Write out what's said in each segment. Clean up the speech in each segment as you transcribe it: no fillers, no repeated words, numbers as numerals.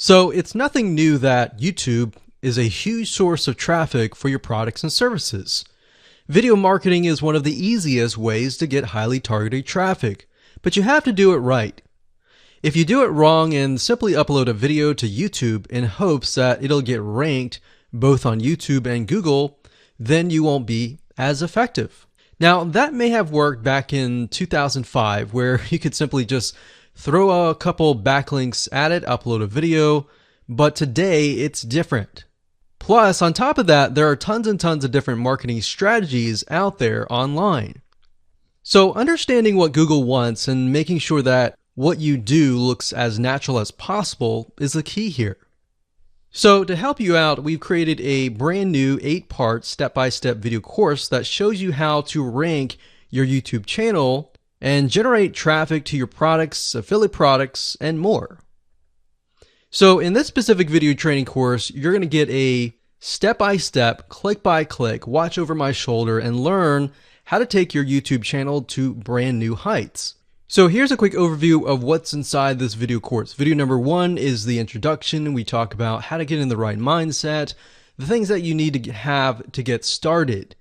So it's nothing new that YouTube is a huge source of traffic for your products and services. Video marketing is one of the easiest ways to get highly targeted traffic, but you have to do it right. If you do it wrong and simply upload a video to YouTube in hopes that it'll get ranked both on YouTube and Google, then you won't be as effective. Now, that may have worked back in 2005, where you could simply just throw a couple backlinks at it, upload a video, but today it's different. Plus, on top of that, there are tons and tons of different marketing strategies out there online. So understanding what Google wants and making sure that what you do looks as natural as possible is the key here. So to help you out, we've created a brand new 8-part step-by-step video course that shows you how to rank your YouTube channel and generate traffic to your products, affiliate products, and more. So in this specific video training course, you're going to get a step-by-step, click-by-click, watch over my shoulder and learn how to take your YouTube channel to brand new heights. So here's a quick overview of what's inside this video course. Video number 1 is the introduction. We talk about how to get in the right mindset, the things that you need to have to get started.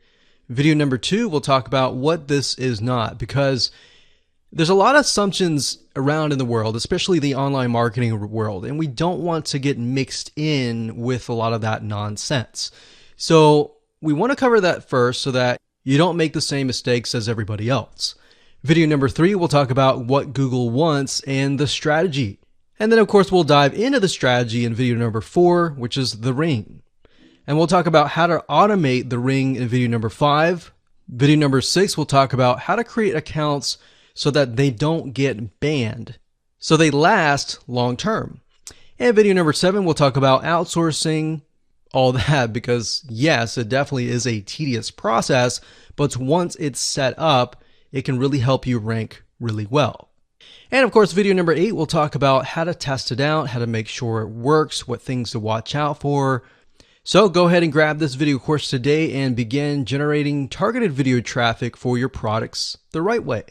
Video number 2, we'll talk about what this is not, because there's a lot of assumptions around in the world, especially the online marketing world, and we don't want to get mixed in with a lot of that nonsense. So we want to cover that first so that you don't make the same mistakes as everybody else. Video number 3, we'll talk about what Google wants and the strategy. And then of course we'll dive into the strategy in video number 4, which is the ring. And we'll talk about how to automate the ring in video number 5. Video number 6, we'll talk about how to create accounts so that they don't get banned, so they last long term. And video number 7, we'll talk about outsourcing, all that, because yes, it definitely is a tedious process, but once it's set up, it can really help you rank really well. And of course, video number 8, we'll talk about how to test it out, how to make sure it works, what things to watch out for. So go ahead and grab this video course today and begin generating targeted video traffic for your products the right way.